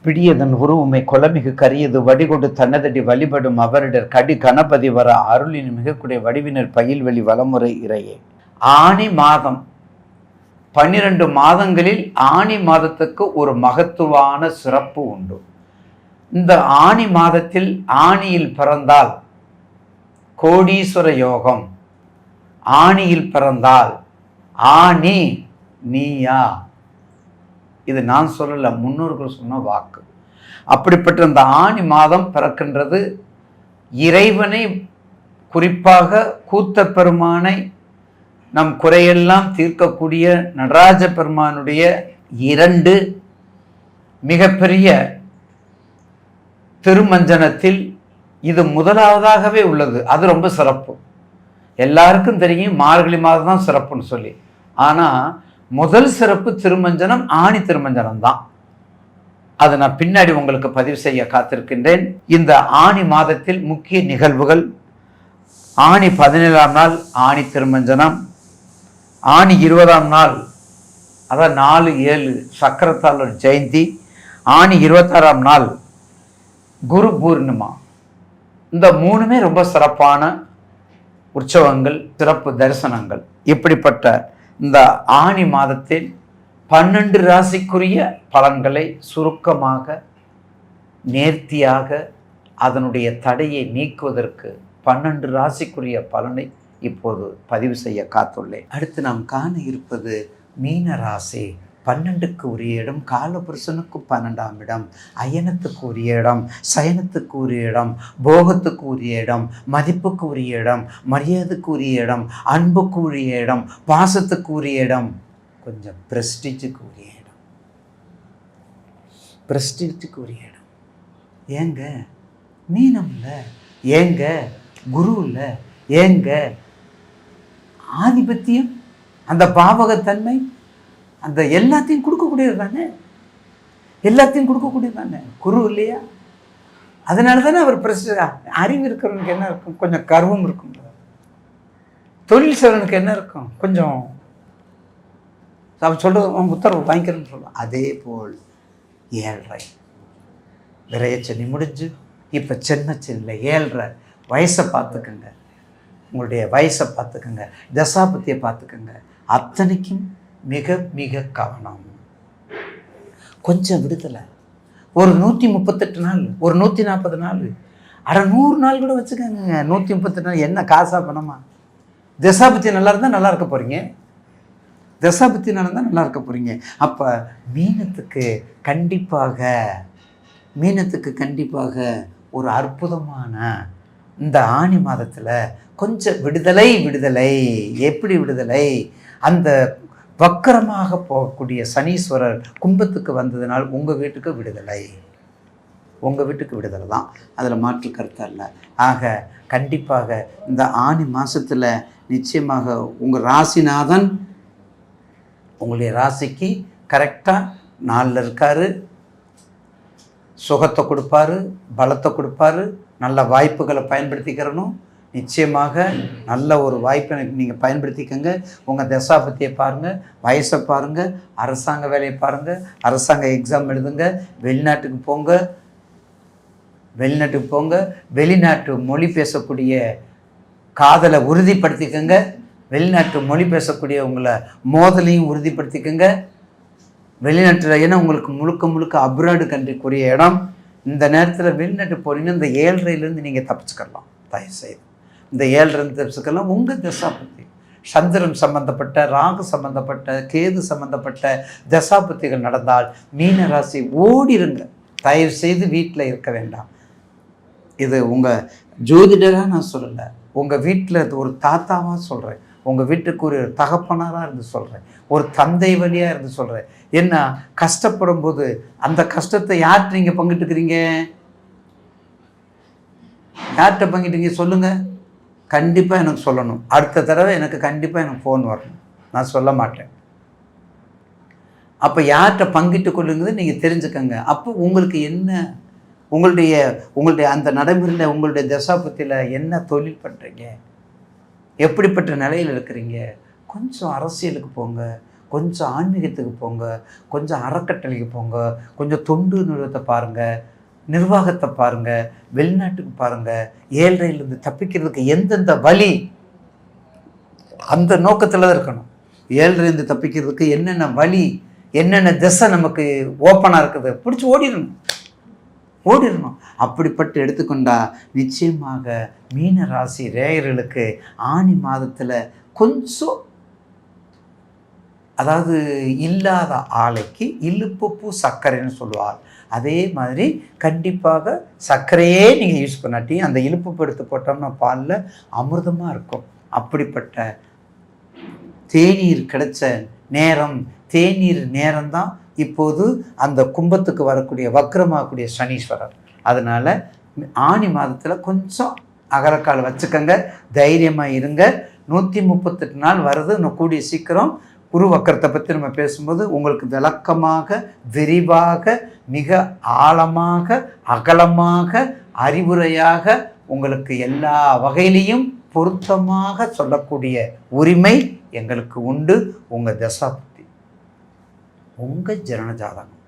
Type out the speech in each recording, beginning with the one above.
பிடியதன் உருவுமை கொலமிகு கரியது வடிகொண்டு தன்னதடி வழிபடும் அவரிடர் கடி கணபதி வர அருளின் மிகக்கூடிய வடிவினர் பயில்வெளி வளமுறை இறையே. ஆனி மாதம் 12 மாதங்களில் ஆனி மாதத்துக்கு ஒரு மகத்துவான சிறப்பு உண்டு. இந்த ஆனி மாதத்தில் ஆனியில் பிறந்தால் கோடீஸ்வர யோகம். ஆனியில் பிறந்தால் ஆனி நீயா, இது நான் சொல்லல, முன்னோர்கள் சொன்ன வாக்கு. அப்படிப்பட்ட இந்த ஆனி மாதம் பிறக்கின்றது. இறைவனை, குறிப்பாக கூத்த பெருமானை, நம் குறையெல்லாம் தீர்க்கக்கூடிய நடராஜ பெருமானுடைய 2 மிகப்பெரிய திருமஞ்சனத்தில் இது முதலாவதாகவே உள்ளது. அது ரொம்ப சிறப்பு. எல்லாருக்கும் தெரியும் மார்கழி மாதம் தான் சிறப்புன்னு சொல்லி. ஆனால் முதல் சிறப்பு திருமஞ்சனம் ஆணி திருமஞ்சனம் தான். அதை நான் பின்னாடி உங்களுக்கு பதிவு செய்ய காத்திருக்கின்றேன். இந்த ஆணி மாதத்தில் முக்கிய நிகழ்வுகள்: ஆணி 17ஆம் நாள் ஆணி திருமஞ்சனம், ஆணி 20ஆம் நாள் அதான் 4/7 சக்கரத்தாளர் ஜெயந்தி, ஆணி 26ஆம் நாள் குரு பூர்ணிமா. இந்த 3மே ரொம்ப சிறப்பான உற்சவங்கள், சிறப்பு தரிசனங்கள். இப்படிப்பட்ட இந்த ஆணி மாதத்தில் 12 ராசிக்குரிய பலன்களை சுருக்கமாக, நேர்த்தியாக, அதனுடைய தடையை நீக்குவதற்கு 12 ராசிக்குரிய பலனை இப்போது பதிவு செய்ய காத்துள்ளேன். அடுத்து நாம் காண இருப்பது மீன ராசி. 12க்கு உரிய இடம், காலபுருஷனுக்கு 12ஆம் இடம், அயனத்துக்கு உரிய இடம், சயனத்துக்கு உரிய இடம், போகத்துக்கு உரிய இடம், மதிப்புக்கு உரிய இடம், மரியாதைக்கு உரிய இடம், அன்புக்கு உரிய இடம், பாசத்துக்கு உரிய இடம், கொஞ்சம் பிரஸ்டீஜுக்கு உரிய இடம். பிரஸ்டீஜுக்கு உரிய இடம் ஏங்க மீனம்ல, ஏங்க குருவில், ஏங்க ஆதிபத்தியம், அந்த பாவகத்தன்மை, அந்த எல்லாத்தையும் கொடுக்கக்கூடியது தானே, எல்லாத்தையும் கொடுக்கக்கூடியது தானே குரு இல்லையா? அதனால தானே அவர் அறிவு இருக்கிறவனுக்கு என்ன இருக்கும்? கொஞ்சம் கர்வம் இருக்கும். தொழில் செய்வனுக்கு என்ன இருக்கும்? கொஞ்சம் அவன் சொல்கிறது உத்தரவு வாங்கிக்கிறேன்னு சொல்லுவான். அதே போல் 7.5 விரையச்சனி முடிஞ்சு இப்போ சின்ன 7.5 வயசை பார்த்துக்கங்க, உங்களுடைய வயசை பார்த்துக்கங்க, தசாபத்தியை பார்த்துக்கங்க. அத்தனைக்கும் மிக மிக கவனம். கொஞ்சம் விடுதலை. ஒரு 138 நாள், ஒரு 140 நாள், 100 நாள் கூட வச்சுக்கோங்க. 138 நாள் என்ன காசா பணமா? தசாபத்தி நல்லா இருந்தால் நல்லா இருக்க போகிறீங்க. தசாபத்தி நல்லா இருந்தால் நல்லா இருக்க போகிறீங்க. அப்போ மீனத்துக்கு கண்டிப்பாக ஒரு அற்புதமான இந்த ஆனி மாதத்தில் கொஞ்சம் விடுதலை. எப்படி விடுதலை? அந்த வக்கரமாக போகக்கூடிய சனீஸ்வரர் கும்பத்துக்கு வந்ததுனால் உங்கள் வீட்டுக்கு விடுதலை. உங்கள் வீட்டுக்கு விடுதலை தான், அதில் மாற்று கருத்து அல்ல. ஆக கண்டிப்பாக இந்த ஆனி மாதத்தில் நிச்சயமாக உங்கள் ராசிநாதன் உங்களுடைய ராசிக்கு கரெக்டாக 4ல் இருக்கார். சுகத்தை கொடுப்பாரு, பலத்தை கொடுப்பாரு. நல்ல வாய்ப்புகளை பயன்படுத்திக்கிறணும். நிச்சயமாக நல்ல ஒரு வாய்ப்பை நீங்கள் பயன்படுத்திக்கங்க. உங்கள் தசாபத்தியை பாருங்கள், வயசை பாருங்கள், அரசாங்க வேலையை பாருங்கள், அரசாங்க எக்ஸாம் எழுதுங்க, வெளிநாட்டுக்கு போங்க, வெளிநாட்டு மொழி பேசக்கூடிய காதலை உறுதிப்படுத்திக்கங்க, வெளிநாட்டு மொழி பேசக்கூடிய உங்களை மோதலையும் உறுதிப்படுத்திக்கங்க. வெளிநாட்டில் ஏன்னா உங்களுக்கு முழுக்க அப்ராடு கண்ட்ரிக்குரிய இடம். இந்த நேரத்தில் வெளிநாட்டு போனீங்கன்னா இந்த 7.5லேருந்து நீங்கள் தப்பிச்சுக்கலாம். தயவுசெய்து இந்த 7.5 தப்பிச்சுக்கலாம். உங்கள் தசாபத்தி சந்திரன் சம்பந்தப்பட்ட, ராகு சம்பந்தப்பட்ட, கேது சம்பந்தப்பட்ட தசாபத்திகள் நடந்தால் மீன ராசி ஓடிருங்க. தயவு செய்து வீட்டில் இருக்க வேண்டாம். இது உங்கள் ஜோதிடராக நான் சொல்லலை, உங்கள் வீட்டில் ஒரு தாத்தாவாக சொல்கிறேன், உங்கள் வீட்டுக்கு ஒரு தகப்பனாராக இருந்து சொல்கிறேன், ஒரு தந்தை வழியாக இருந்து சொல்கிறேன். என்ன கஷ்டப்படும் போது அந்த கஷ்டத்தை யார்கிட்ட நீங்கள் பங்கிட்டுக்கிறீங்க? யார்கிட்ட பங்கிட்டுங்க சொல்லுங்கள். கண்டிப்பாக எனக்கு சொல்லணும். அடுத்த தடவை எனக்கு கண்டிப்பாக ஃபோன் வரணும். நான் சொல்ல மாட்டேன். அப்போ யார்கிட்ட பங்கிட்டு கொள்ளுங்கிறது நீங்கள் தெரிஞ்சுக்கங்க. அப்போ உங்களுக்கு என்ன, உங்களுடைய அந்த நடைமுறையில் உங்களுடைய தசாபத்தியில் என்ன தொழில் பண்ணுறீங்க, எப்படிப்பட்ட நிலையில் இருக்கிறீங்க, கொஞ்சம் அரசியலுக்கு போங்க, கொஞ்சம் ஆன்மீகத்துக்கு போங்க, கொஞ்சம் அறக்கட்டளைக்கு போங்க, கொஞ்சம் தொண்டு நிறுவனத்தை பாருங்கள், நிர்வாகத்தை பாருங்கள், வெளிநாட்டுக்கு பாருங்கள். ஏழ்றையிலிருந்து தப்பிக்கிறதுக்கு எந்தெந்த வழி, அந்த நோக்கத்தில் தான் இருக்கணும். ஏழ்றையிலிருந்து தப்பிக்கிறதுக்கு என்னென்ன வழி, என்னென்ன திசை நமக்கு ஓப்பனாக இருக்குது, பிடிச்சி ஓடிடணும். அப்படிப்பட்டு எடுத்துக்கொண்டா நிச்சயமாக மீன ராசி ரேயர்களுக்கு ஆனி மாதத்தில் கொஞ்சம், அதாவது இல்லாத ஆலைக்கு இழுப்புப்பூ சர்க்கரைன்னு சொல்லுவாள். அதே மாதிரி கண்டிப்பாக சர்க்கரையே நீங்கள் யூஸ் பண்ணாட்டி அந்த இழுப்பு எடுத்து போட்டோம்னா பாலில் அமிர்தமாக இருக்கும். அப்படிப்பட்ட தேநீர் கிடைச்ச நேரம், தேநீர் நேரம்தான் இப்போது அந்த கும்பத்துக்கு வரக்கூடிய வக்ரமாகக்கூடிய சனீஸ்வரர். அதனால் ஆனி மாதத்தில் கொஞ்சம் அகலக்கால் வச்சுக்கங்க, தைரியமாக இருங்க. 138 நாள் வருது, இன்னும் கூடிய சீக்கிரம் குரு வக்கரத்தை பற்றி நம்ம பேசும்போது உங்களுக்கு விளக்கமாக, விரிவாக, மிக ஆழமாக, அகலமாக, அறிவுரையாக உங்களுக்கு எல்லா வகையிலையும் பொருத்தமாக சொல்லக்கூடிய உரிமை எங்களுக்கு உண்டு. உங்கள் தசாபுத்தி, உங்கள் ஜனன ஜாதகம்,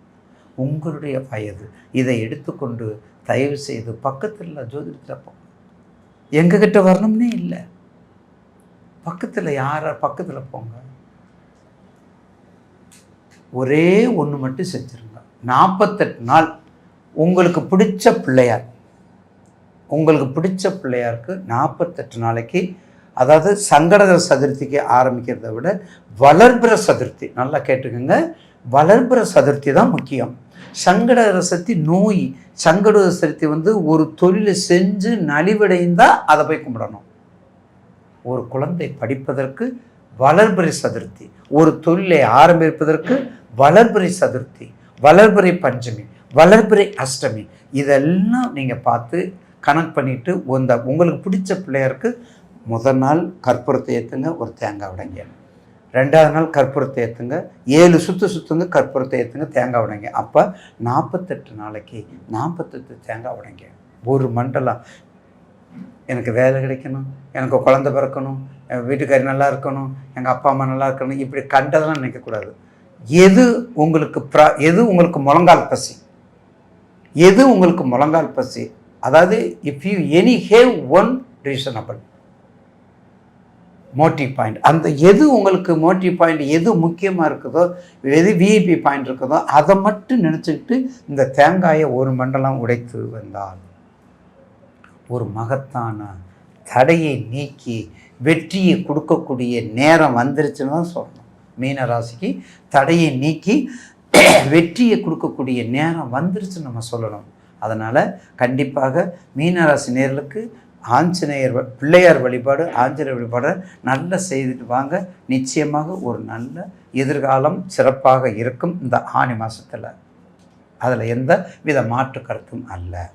உங்களுடைய வயது, இதை எடுத்துக்கொண்டு தயவு செய்து பக்கத்தில் ஜோதிடத்தில் போங்க. எங்ககிட்ட வரணும்னே இல்லை, பக்கத்தில் யார் பக்கத்தில் போங்க. ஒரே ஒன்று மட்டும் செஞ்சுருங்க. 48 நாள் உங்களுக்கு பிடிச்ச பிள்ளையார், உங்களுக்கு பிடிச்ச பிள்ளையாருக்கு 48 நாளைக்கு, அதாவது சங்கடகர சதுர்த்திக்கு ஆரம்பிக்கிறத விட வளர்பிற சதுர்த்தி, நல்லா கேட்டுக்கோங்க, வளர்பிற சதுர்த்தி தான் முக்கியம். சங்கடகர சதுர்த்தி நோய், சங்கடகர சதுர்த்தி ஒரு தொழிலை செஞ்சு நலிவடைந்தால் அதை போய் கும்பிடணும். ஒரு குழந்தை படிப்பதற்கு வளர்பிறை சதுர்த்தி, ஒரு தொழிலை ஆரம்பிப்பதற்கு வளர்பிறை சதுர்த்தி, வளர்பிறை பஞ்சமி, வளர்பிறை அஷ்டமி, இதெல்லாம் நீங்கள் பார்த்து கணக்கு பண்ணிவிட்டு உங்களுக்கு பிடிச்ச பிள்ளையாருக்கு முதல் நாள் கற்பூரத்தை ஏற்றுங்க, ஒரு தேங்காய் உடைங்க. 2ஆவது நாள் கற்பூரத்தை ஏற்றுங்க, 7 சுற்றுங்க, கற்பூரத்தை ஏற்றுங்க, தேங்காய் உடைங்க. அப்போ 48 நாளைக்கு 48 தேங்காய் உடைங்க. ஒரு மண்டலம். எனக்கு வேலை கிடைக்கணும், எனக்கு குழந்தை பிறக்கணும், என் வீட்டுக்காரி நல்லா இருக்கணும், எங்கள் அப்பா அம்மா நல்லா இருக்கணும், இப்படி கண்டதெல்லாம் நினைக்கக்கூடாது. எது உங்களுக்கு முழங்கால் பசி, எது உங்களுக்கு முழங்கால் பசி, அதாவது if you any have one reasonable motive point, அந்த எது உங்களுக்கு மோட்டிவ் பாயிண்ட், எது முக்கியமாக இருக்குதோ, எது விஐபி பாயிண்ட் இருக்குதோ அதை மட்டும் நினச்சிக்கிட்டு இந்த தேங்காயை ஒரு மண்டலம் உடைத்து வந்தால் ஒரு மகத்தான தடையை நீக்கி வெற்றியை கொடுக்கக்கூடிய நேரம் வந்துருச்சுன்னு தான் சொல்லணும். மீன ராசிக்கு தடையை நீக்கி வெற்றியை கொடுக்கக்கூடிய நேரம் வந்துருச்சுன்னு நம்ம சொல்லணும். அதனால் கண்டிப்பாக மீனராசி நேர்களுக்கு ஆஞ்சநேயர் பிள்ளையார் வழிபாடு, ஆஞ்சநேயர் வழிபாடு நல்லா செய்துட்டு வாங்க. நிச்சயமாக ஒரு நல்ல எதிர்காலம் சிறப்பாக இருக்கும் இந்த ஆனி மாதத்தில். அதில் எந்த வித மாற்று கருத்தும் அல்ல.